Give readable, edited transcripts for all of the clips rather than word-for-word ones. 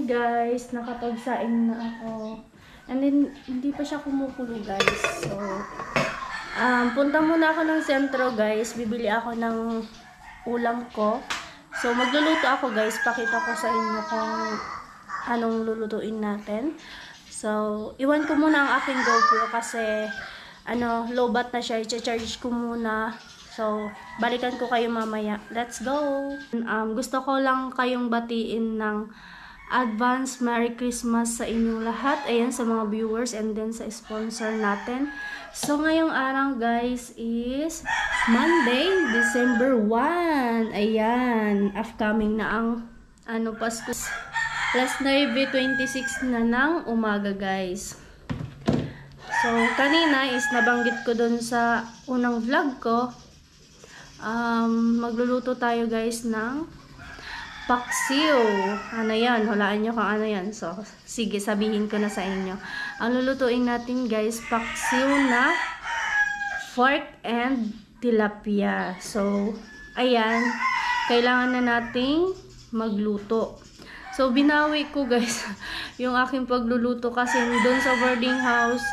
Ayan guys, nakapagsaing na ako. And then, hindi pa siya kumukulo guys. So, punta muna ako ng sentro guys. Bibili ako ng ulam ko. So, magluluto ako guys. Pakita ko sa inyo kung anong lulutuin natin. So, iwan ko muna ang aking GoPro kasi low bat na siya. I-charge ko muna. So, balikan ko kayo mamaya. Let's go! Gusto ko lang kayong batiin ng advance Merry Christmas sa inyong lahat. Ayan, sa mga viewers and then sa sponsor natin. So, ngayong araw guys is Monday, December 1. Ayan, upcoming na ang Pasko. Last 9:26 na ng umaga guys. So, kanina is nabanggit ko dun sa unang vlog ko. Magluluto tayo guys ng paksiw. Ano yan? Hulaan nyo kung ano yan. So, sige, sabihin ko na sa inyo. Ang lulutuin natin guys, paksiw na pork and tilapia. So, ayan. Kailangan na nating magluto. So, binawi ko guys yung aking pagluluto kasi doon sa boarding house,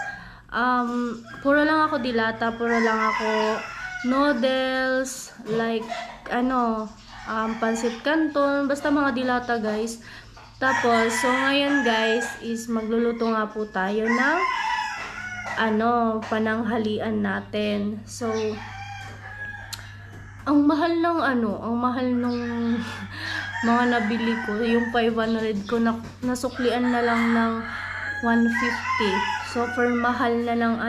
puro lang ako dilata, puro lang ako noodles, like, pancit canton, basta mga dilata guys. Tapos, so ngayon guys, is magluluto nga po tayo ng, pananghalian natin. So, ang mahal nung mga nabili ko, yung 500 ko, nasuklian na lang ng 150. So, for mahal na ng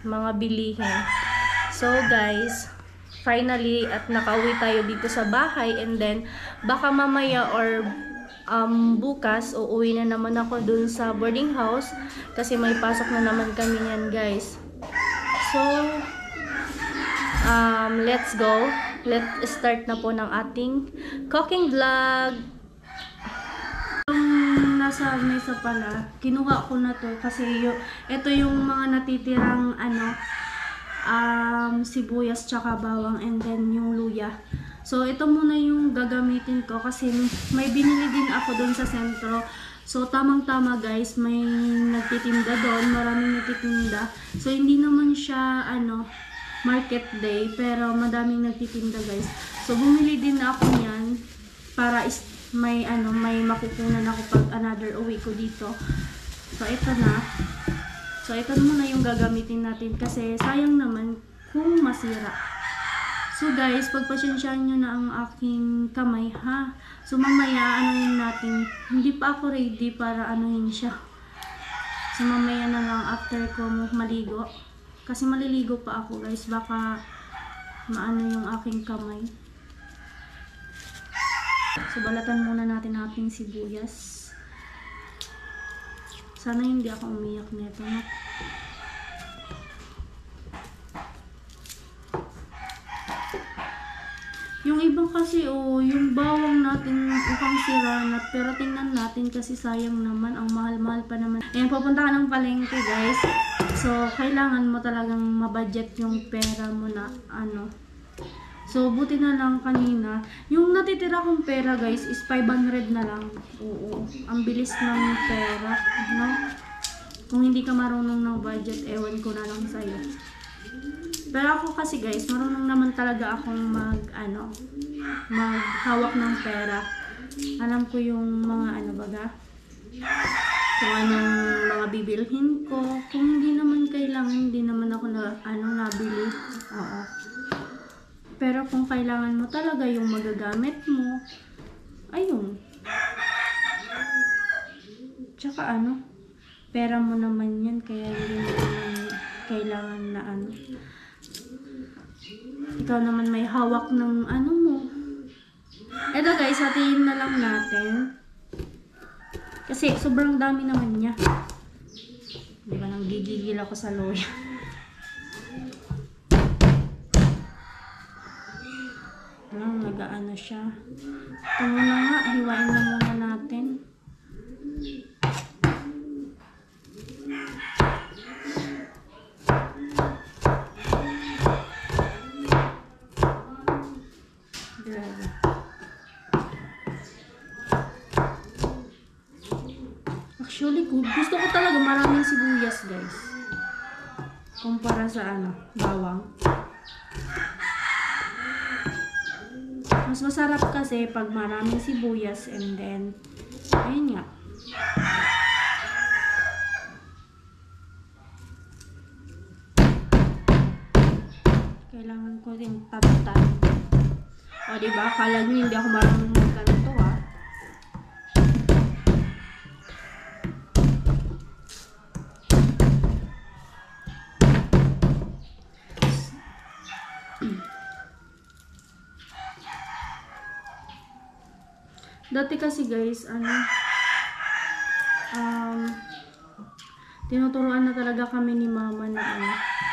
mga bilihin. So guys, finally at nakauwi tayo dito sa bahay, and then baka mamaya or bukas uuwi na naman ako dun sa boarding house kasi may pasok na naman kami yan guys. So let's go. Let's start na po ng ating cooking vlog. Nasa mesa pala, kinuha ko na to kasi ito yung mga natitirang sibuyas tsaka bawang and then yung luya. So ito muna yung gagamitin ko kasi may binili din ako doon sa sentro. So tamang-tama guys, may nagtitinda doon, maraming nagtitinda. So hindi naman siya market day, pero madaming nagtitinda guys. So bumili din ako niyan para may makukunan ako pag another uwi ko dito. So ito na. So, ito muna yung gagamitin natin kasi sayang naman kung masira. So, guys, pagpasyensyahan nyo na ang aking kamay, ha? So, mamaya, natin. Hindi pa ako ready para siya. So, mamaya na lang after ko maligo. Kasi maliligo pa ako, guys. Baka yung aking kamay. So, balatan muna natin ating sibuyas. Sana hindi ako umiyak nito, no? Yung ibang kasi, yung bawang natin mukhang sira na, pero tingnan natin kasi sayang naman, ang mahal-mahal pa naman. Ayan, pupunta ka ng palengke, guys. So, kailangan mo talagang mabudget yung pera mo na, So, buti na lang kanina. Yung natitira kong pera, guys, is 500 na lang. Oo. Ang bilis ng pera, no? Kung hindi ka marunong ng budget, ewan ko na lang sa'yo. Pero ako kasi, guys, marunong naman talaga akong maghawak ng pera. Alam ko yung mga kung anong mga bibilhin ko. Kung hindi naman kailangan, hindi naman ako nabili. Oo. Pero kung kailangan mo talaga yung magagamit mo, ayun. Tsaka pera mo naman yan, kaya hindi mo naman kailangan na ikaw naman may hawak ng mo. Eto guys, hatiin na lang natin. Kasi sobrang dami naman niya. Diba, nanggigigil ako sa loya. Nag-aano siya. Ito muna nga, hiwain na muna natin. Grabe. kumpara sa bawang. Mas masarap kasi pag maraming sibuyas and then, ayun nga. Kailangan ko din tatan. O, diba? Akala nyo hindi ako marunong magganito, ha? Dati kasi guys, tinuturuan na talaga kami ni mama na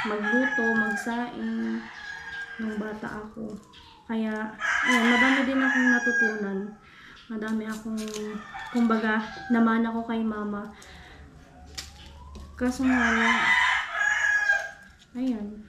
magluto, magsaing nung bata ako. Kaya, ayun, madami din akong natutunan. Madami akong, kumbaga, naman ako kay mama. Kaso nga lang, ayan.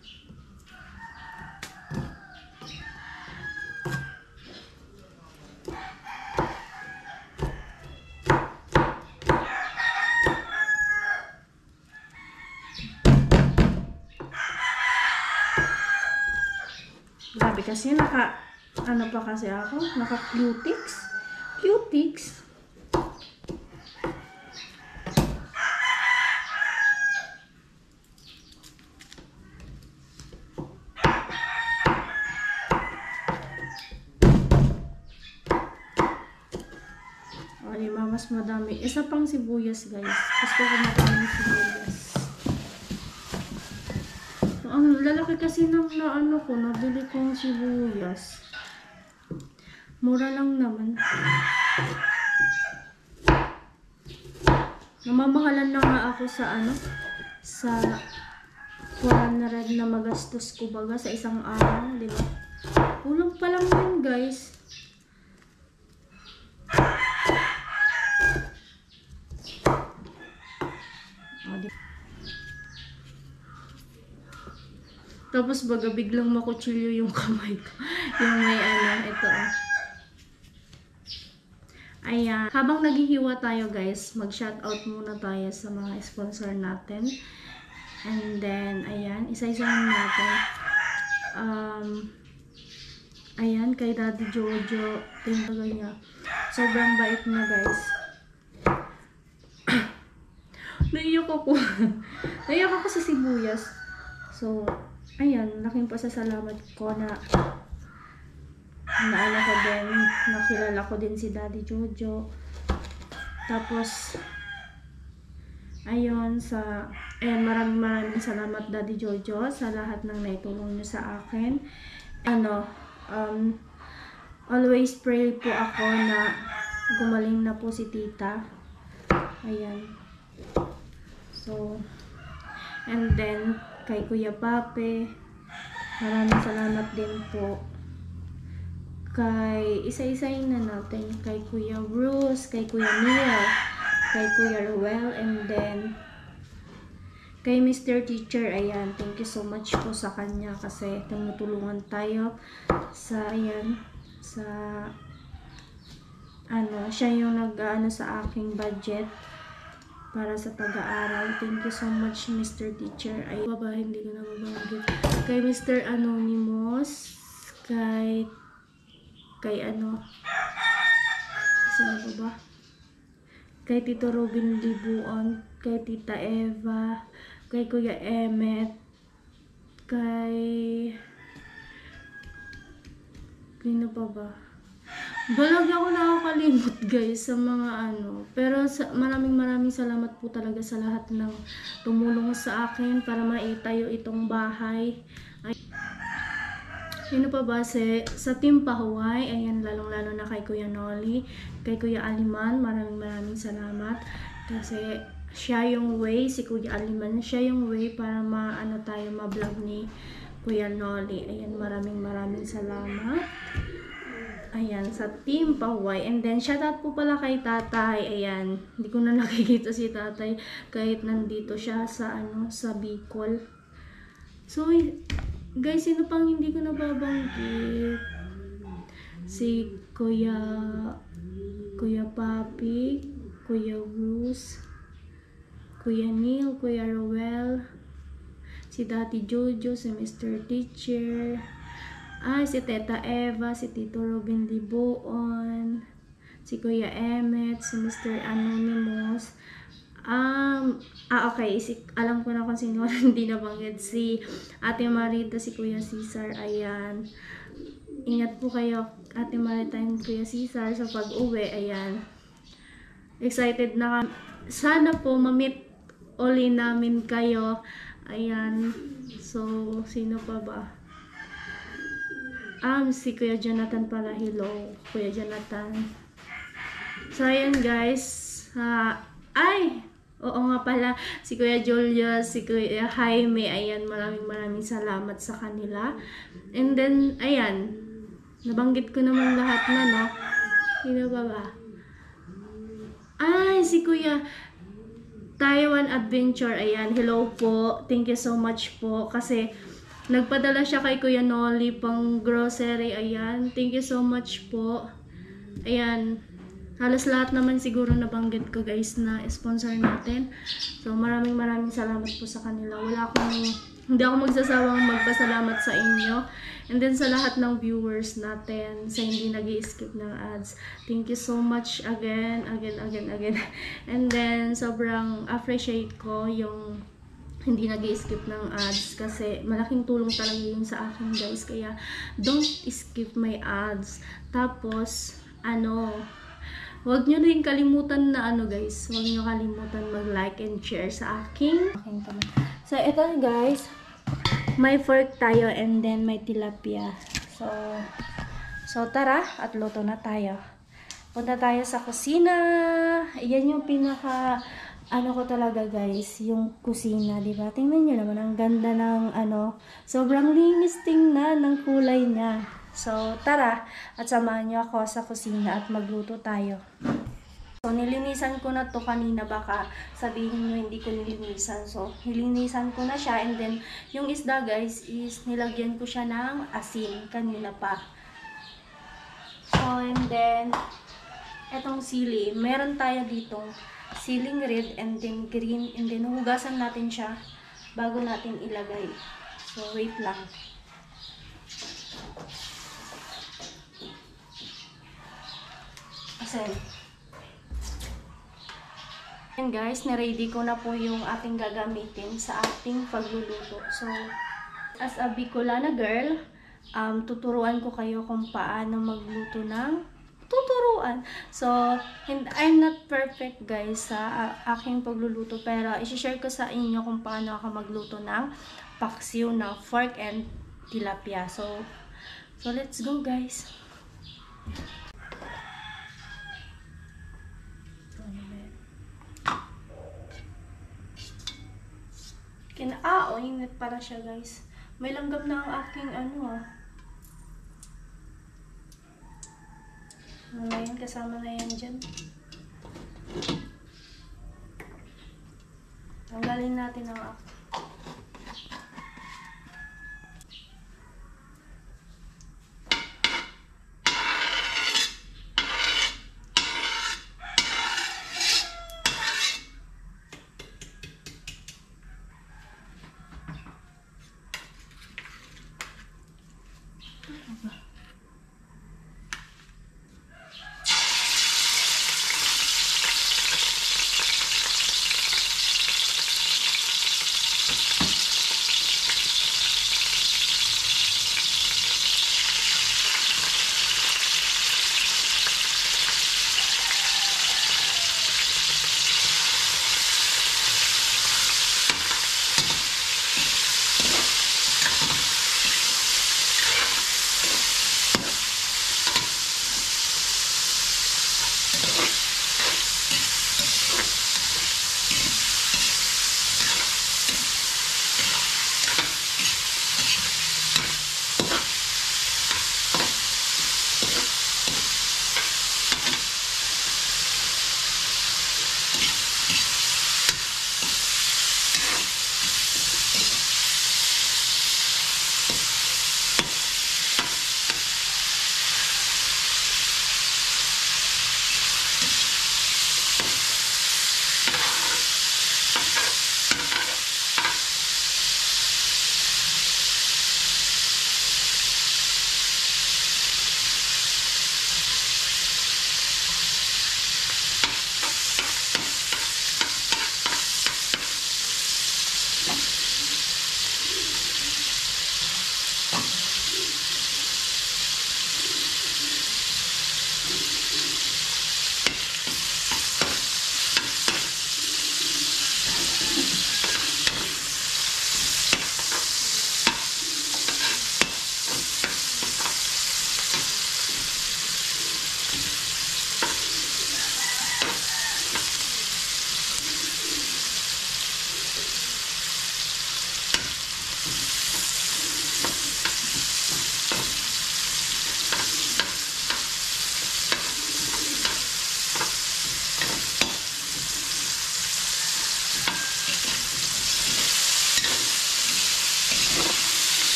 Grabe kasi pa kasi ako, naka-cutics. Cutics. O, diba, mas madami. Isa pang sibuyas, guys. Gusto ko maraming sibuyas. Ang lalaki kasi ng nabili kong sibuyas. Mura lang naman. Namamahalan na nga ako sa sa 400 na magastos ko baga sa isang araw, di ba? Kulang pa lang yun, guys. Tapos baga biglang makutsilyo yung kamay ko. Yung may ito Ayan. Habang naghihiwa tayo guys, mag-shoutout muna tayo sa mga sponsor natin. And then, ayan, isa-isahin natin. Ayan, kay Daddy Jojo. Tingnan niya. Sobrang bait niya guys. Naiyak ako. Naiyak ako sa sibuyas. So, ayan, laking pasasalamat ko na ko din, nakilala ko din si Daddy Jojo. Tapos, ayun, maraming salamat Daddy Jojo sa lahat ng naitulong niyo sa akin. Always pray po ako na gumaling na po si tita. Ayan. So, and then, kay Kuya Pape, maraming salamat din po. Kay isa-isahin na natin, kay Kuya Bruce, kay Kuya Neil, kay Kuya Ruel, and then kay Mr. Teacher. Ayan, thank you so much po sa kanya kasi tumutulungan tayo sa siya yung nag-ano sa aking budget para sa pag-aaral. Thank you so much, Mr. Teacher. Ay, hindi ko na mabanggit. Kay Mr. Anonymous, kay sino ba? Kay Tito Robin Libuon, kay Tita Eva, kay Kuya Emmet, sino pa ba? Balag ako nakakalimot guys sa mga pero maraming salamat po talaga sa lahat ng tumulong sa akin para maitayo itong bahay. Sino pa ba sa Team Pahuway? Ayan, lalong-lalo na kay Kuya Noli, kay Kuya Aliman, maraming salamat kasi siya yung way, si Kuya Aliman, siya yung way para ma-vlog ni Kuya Noli. Ayan, maraming salamat. Ayan, sa Team Pahuway. And then, shoutout po pala kay Tatay. Ayan, hindi ko na nakikita si Tatay kahit nandito siya sa Bicol. So, guys, sino pang hindi ko nababanggit? Si Kuya Papi, Kuya Bruce, Kuya Neil, Kuya Roel, si Dati Jojo, si Mr. Teacher, si Teta Eva, si Tito Robin Libuon, si Kuya Emmet, si Mr. Anonymous. Okay, alam ko na kung sino hindi nabanggit. Si Ate Marita, si Kuya Cesar, ayan. Ingat po kayo, Ate Marita and Kuya Cesar, sa pag-uwi, ayan. Excited na kami. Sana po ma-meet uli namin kayo. Ayan. So, sino pa ba? Si Kuya Jonathan pala. Hello, Kuya Jonathan. So, ayan guys. Oo nga pala. Si Kuya Julius, si Kuya Jaime. Ayan, maraming salamat sa kanila. And then, ayan. Nabanggit ko naman lahat na, no? Sino pa ba? Si Kuya Taiwan Adventure, ayan, hello po, thank you so much po, kasi nagpadala siya kay Kuya Noli pang grocery, ayan, thank you so much po, ayan, halos lahat naman siguro nabanggit ko guys na sponsor natin, so maraming salamat po sa kanila, hindi ako magsasawang magpasalamat sa inyo. And then sa lahat ng viewers natin, sa hindi nag-i-skip ng ads. Thank you so much again. And then sobrang appreciate ko yung hindi nag-i-skip ng ads kasi malaking tulong talaga yun sa akin guys. Kaya don't skip my ads. Tapos, huwag nyo rin kalimutan na guys. Huwag nyo kalimutan mag-like and share sa aking. So, ito guys. May fork tayo and then may tilapia. So tara at luto na tayo. Punta tayo sa kusina. Yan yung pinaka ko talaga guys, yung kusina, di ba? Tingnan niyo naman ang ganda ng sobrang linis tingnan ng kulay niya. So tara at samahan niyo ako sa kusina at magluto tayo. So, nilinisan ko na to kanina, baka sabihin nyo hindi ko nilinisan. So, nilinisan ko na siya and then yung isda guys is nilagyan ko siya ng asin kanina pa. So, and then etong sili, meron tayo ditong siling red and then green and then hugasan natin siya bago natin ilagay. So, wait lang. Asin. And guys, na-ready ko na po yung ating gagamitin sa ating pagluluto. So, as a Bicolana girl, tuturuan ko kayo kung paano magluto ng tuturuan. So, I'm not perfect guys sa aking pagluluto, pero i-share ko sa inyo kung paano ako magluto ng paksiw na fork and tilapia. So let's go guys. Init pala siya guys. May langgam na ang aking Ngayon, kasama na yan dyan. Tanggalin natin ang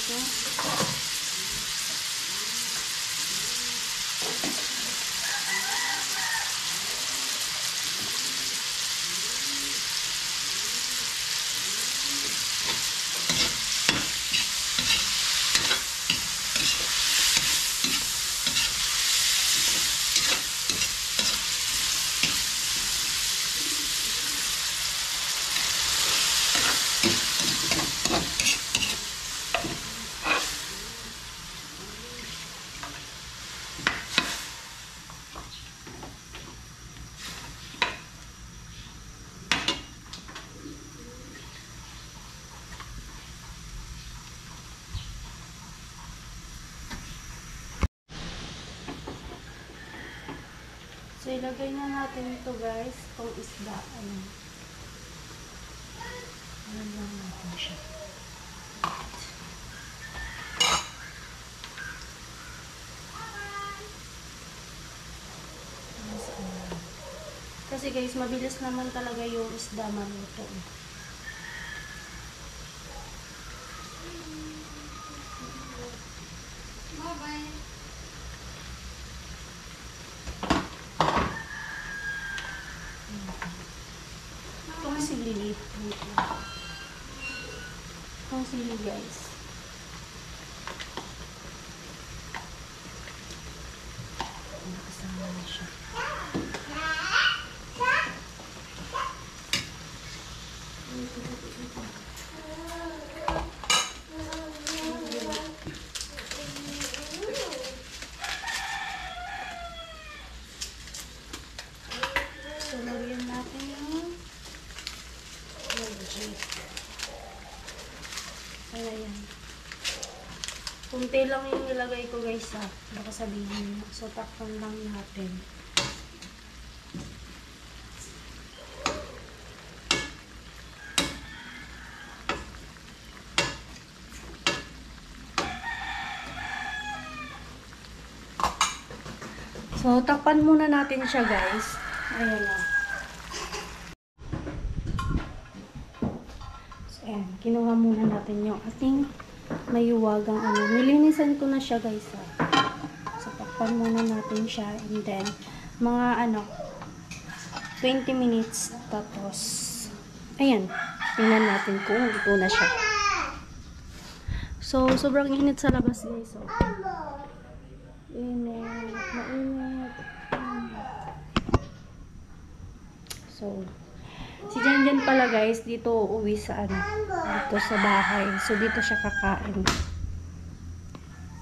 dito. So, ilagay na natin ito guys, itong isda. Ayan. Ayan lang natin siya. Kasi guys, mabilis naman talaga yung isda maluto. Itong sili. Itong sili guys. Nakasama na siya. So, lagyan natin yung legit. Ayan. Kunti lang yung nilagay ko guys ha. Baka sabihin mo. So, takpan lang natin. So, takpan muna natin siya guys. Ayan o. So, ayan. Kinuha muna natin yung ating mayuwagang ano. Nilinisan ko na siya guys ha. So, takpan muna natin siya. And then, mga ano, 20 minutes. Tapos, ayan. Tingnan natin kung luto na siya. So, sobrang init sa labas guys. So, init. Mainit. So, si Janjan pala guys, dito uuwi sa ano, dito sa bahay. So, dito siya kakain.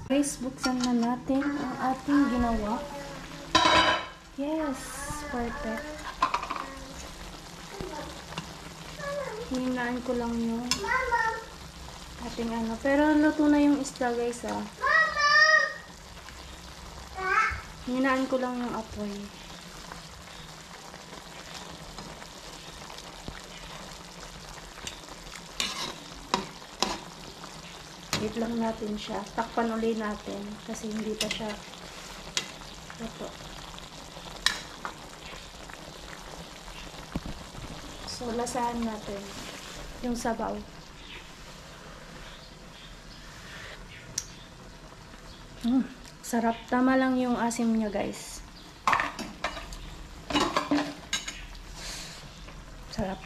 Guys, buksan na natin ang ating ginawa. Yes, perfect. Hinaan ko lang yung ating ano. Pero luto na yung isda guys ah. Hinaan ko lang yung apoy. Wait lang natin siya. Takpan ulit natin kasi hindi pa siya ito. So, lasahan natin yung sabaw. Sarap. Tama lang yung asim niya guys. Sarap.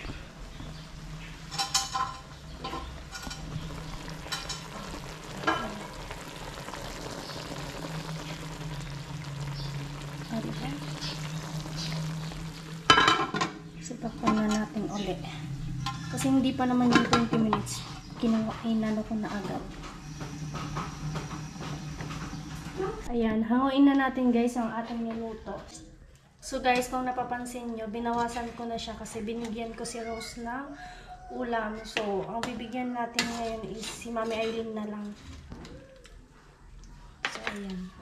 So, takpan na natin ulit. Kasi hindi pa naman yung 20 minutes. Inano ko na agad. Ayan, hanguin na natin guys ang ating niluto. So guys, kung napapansin nyo, binawasan ko na siya kasi binigyan ko si Rose ng ulam. So, ang bibigyan natin ngayon is si Mami Aileen na lang. So, ayan.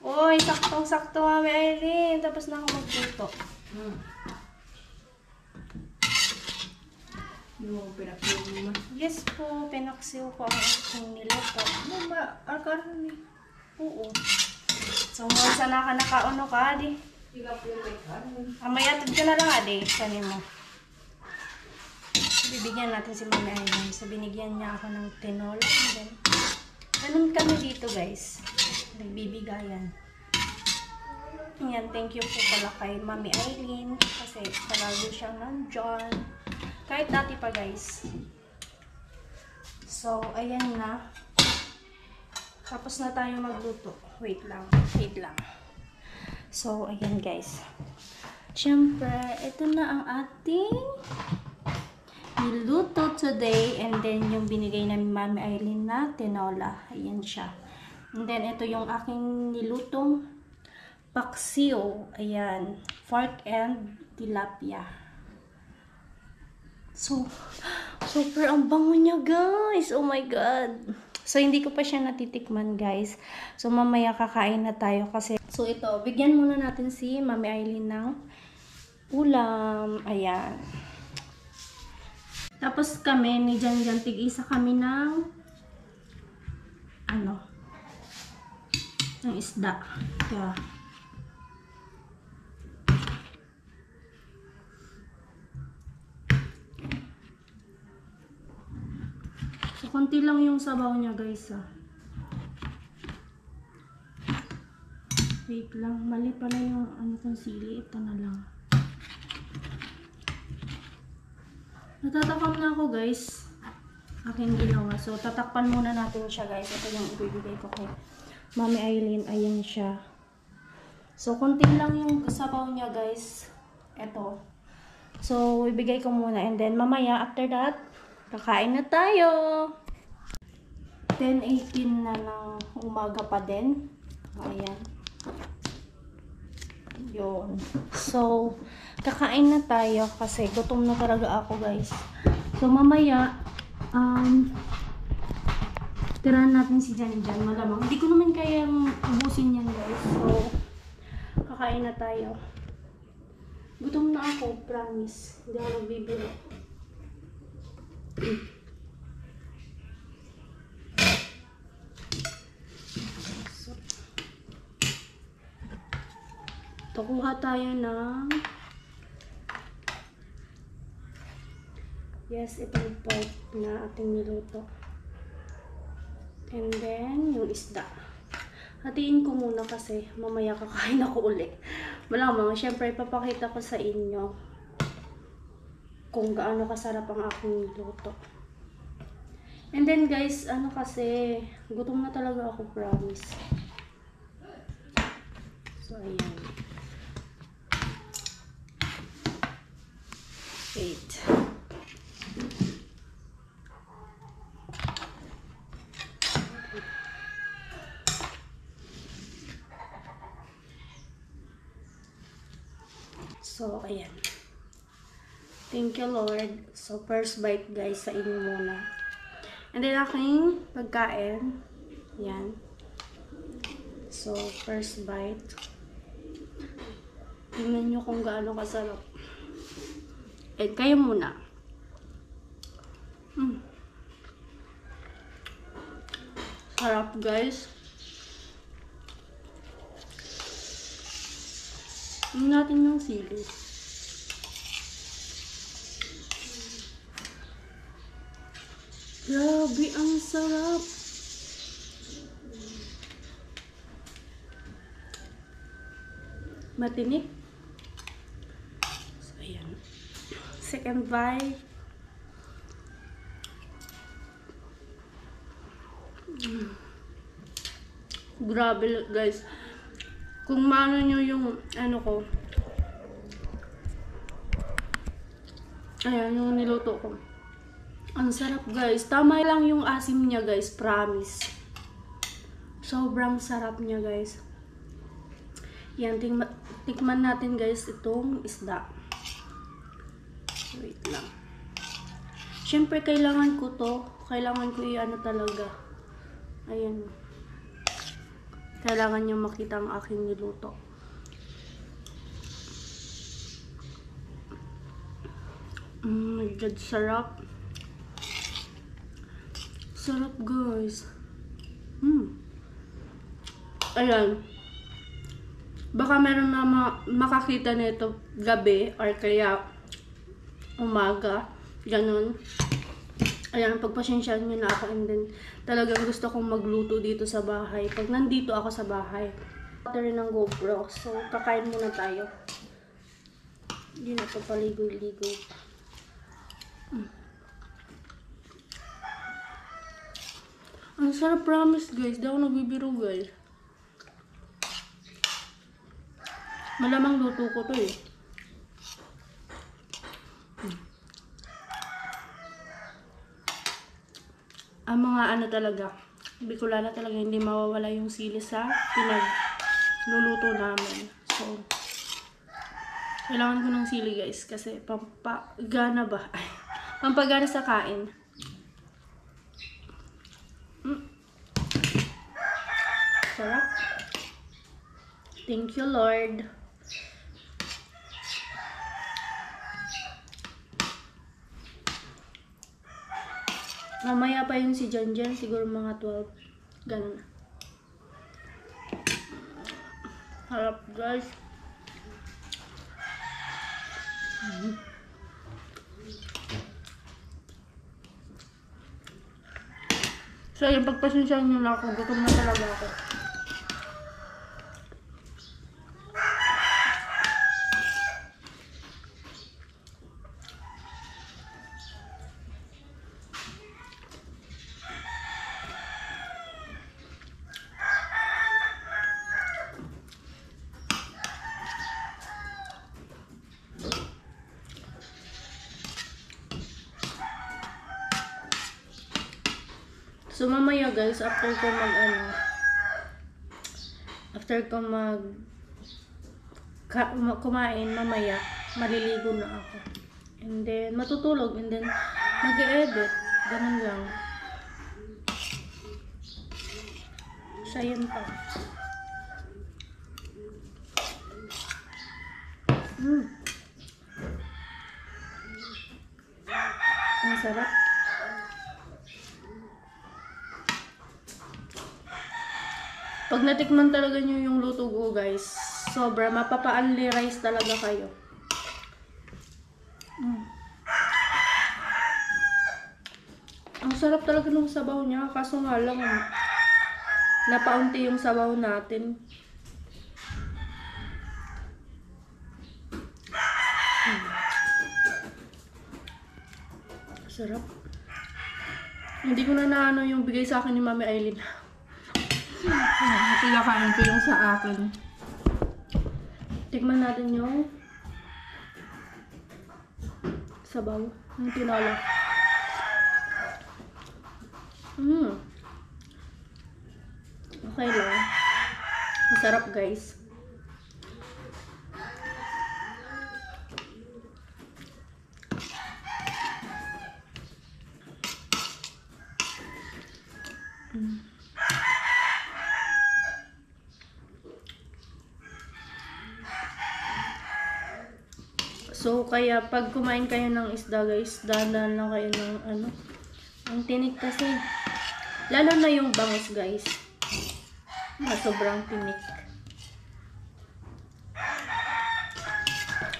Uy, saktong-sakto Mami Aileen. Tapos na ako magluto. Yung pinaksiw mo. Yes po, pinaksiw ko ang aking niluto. Ano ba? Akaran ni? Oo. So, mo sana ka nakauno ka, adi. Tiga po yung may kanin. Amayatid ka na lang, adi. Kanin mo. bibigyan natin si Mami Aileen. So, binigyan niya ako ng tinola. And then, ganun kami dito, guys. Nagbibigayan. Yan, thank you po pala kay Mami Aileen. Kasi palagi siyang nandyan. Kahit dati pa, guys. So, ayan na. Tapos na tayo magluto. Wait lang. Wait lang. So, ayan, guys. Siyempre, ito na ang ating niluto today. And then, yung binigay na ni Mami Aileen na tinola. Ayan siya. And then, ito yung aking nilutong paksiw. Ayan. Fork and tilapia. So, super ang bango niya, guys. Oh my God. So, hindi ko pa siya natitikman, guys. So, mamaya kakain na tayo kasi. So, ito. Bigyan muna natin si Mami Aileen ng ulam. Ayan. Tapos kami, ni Jan tig-isa kami ng ng isda. Yeah. So, konti lang yung sabaw niya, guys, ah. Wait lang. Mali pala yung kong sili. Ito na lang. Natatakam na ako, guys. Aking ginawa. So, tatakpan muna natin siya, guys. Ito yung ibibigay ko kay Mami Aileen. Ayan siya. So, konti lang yung sabaw niya, guys. Ito. So, ibigay ko muna. And then, mamaya, after that, kakain na tayo. 10:18 na ng umaga pa din. Ayan. Yun. So, kakain na tayo kasi gutom na talaga ako, guys. So, mamaya, tirahan natin si Jan malamang. Hindi ko naman kayang ubusin yan, guys. So, kakain na tayo. Gutom na ako, promise. Hindi ako nagbibiro. Kuha tayo ng itong pork na ating niluto. And then, yung isda. Hatiin ko muna kasi mamaya kakain ako ulit. Malamang, syempre, ipapakita ko sa inyo kung gaano kasarap ang aking niluto. And then, guys, kasi, gutom na talaga ako, promise. So, ayan. Wait. So, ayan. Thank you, Lord. So, first bite, guys, sa inyo muna. And then, aking pagkain. Yan. So, first bite. Tingnan nyo kung gaano kasarap. And kayo muna. Sarap, guys. Natin ng sili. Grabe, ang sarap. Matinik. So, ayan. Second bite. Grabe, guys. Kung maano nyo yung ko. Ayan, yung niluto ko. Ang sarap, guys. Tama lang yung asim niya, guys. Promise. Sobrang sarap niya, guys. Yan, tikman natin, guys, itong isda. Wait lang. Siyempre, kailangan ko to. Kailangan ko talaga. Ayan. Kailangan nyo makita ang aking niluto. My God, sarap. Sarap, guys. Ayan. Baka meron na makakita nito gabi or kaya umaga. Ganon. Ayan, pagpasyensyahan nyo na ako. And then, talagang gusto kong magluto dito sa bahay. Pag nandito ako sa bahay. Water ng GoPro. So, kakain muna tayo. Hindi na ito paligo-ligo. Ang sarap, promise guys. Di ako nagbibiro guys. Malamang luto ko to eh. Ang mga ano talaga, Bicolana talaga, hindi mawawala yung sili sa pinagluluto namin. So, kailangan ko ng sili guys kasi pampagana ba? Ay, pampagana sa kain. Sarap. Thank you, Lord. Mamaya pa yun si Janjan, siguro mga 12. Ganun na. Harap guys. So yung pagpasensyahan nyo na ako, gutom na talaga ako. So mamaya guys, after ko kumain mamaya, maliligo na ako. And then matutulog and then mag-e-edit. Ganun lang. Siya yun pa. Ang sarap. Pag natikman talaga nyo yung luto ko guys, sobra, mapapa-only rice talaga kayo. Ang sarap talaga ng sabaw niya, kaso nga lang, napaunti yung sabaw natin. Sarap. Hindi ko na naano yung bigay sa akin ni Mami Aileen. Pinakain ko yung sa akin. Tikman natin yung sabaw ng tinola. Okay lang. Masarap guys. So, kaya pag kumain kayo ng isda guys, dahan-dahan lang kayo ng ang tinik kasi. Lalo na yung bangus guys. Sobrang tinik.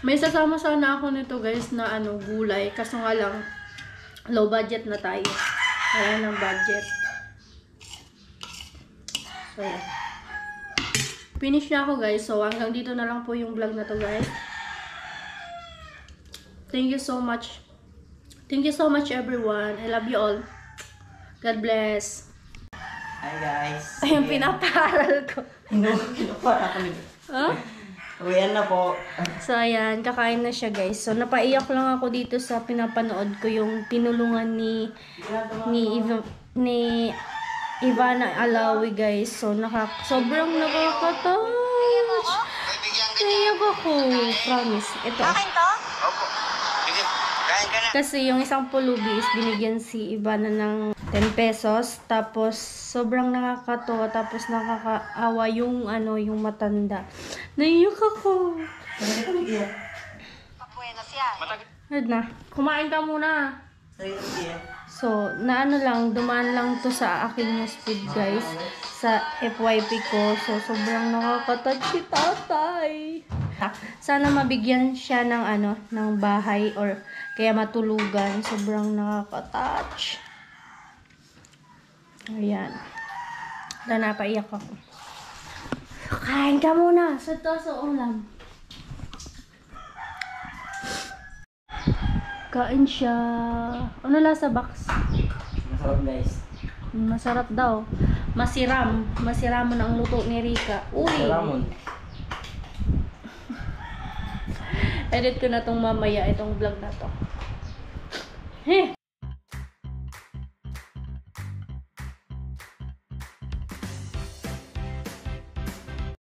May sasama sana ako nito guys na gulay. Kaso nga lang, low budget na tayo. Kaya ng budget. So, yeah. Finish na ako guys. So, hanggang dito na lang po yung vlog na to guys. Thank you so much. Thank you so much everyone. I love you all. God bless. Hi guys. Ayun, pinaparal ko. Pinapara kami. Huh? Uwian na po. So, ayan. Kakain na siya, guys. So, napaiyak lang ako dito sa pinapanood ko yung tinulungan ni Ivana Alawi, guys. So, sobrang nakaka-touch. Naiyak ako. Promise. Ito. Akin to? Opo. Sige, kain ka na. Kasi yung isang pulubi is binigyan si Ivana ng 10 pesos. Tapos, sobrang nakakatawa. Tapos, nakakaawa yung matanda. Naiyak ako. Pabuenas yan. Heard na. Kumain ka muna. So, dumaan lang to sa aking speed guys, sa FYP ko. So, sobrang nakakatouch si tatay. Sana mabigyan siya ng bahay or kaya matulugan. Sobrang nakakatouch. Ayan. Napaiyak ako. Kain ka muna. Sa ulam. Kain siya. Ano lasa, Box? Masarap guys. Masarap daw. Masiram. Masiramon ang luto ni Rika. Uy! Salamon. Edit ko na tong mamaya, itong vlog na to. Heh!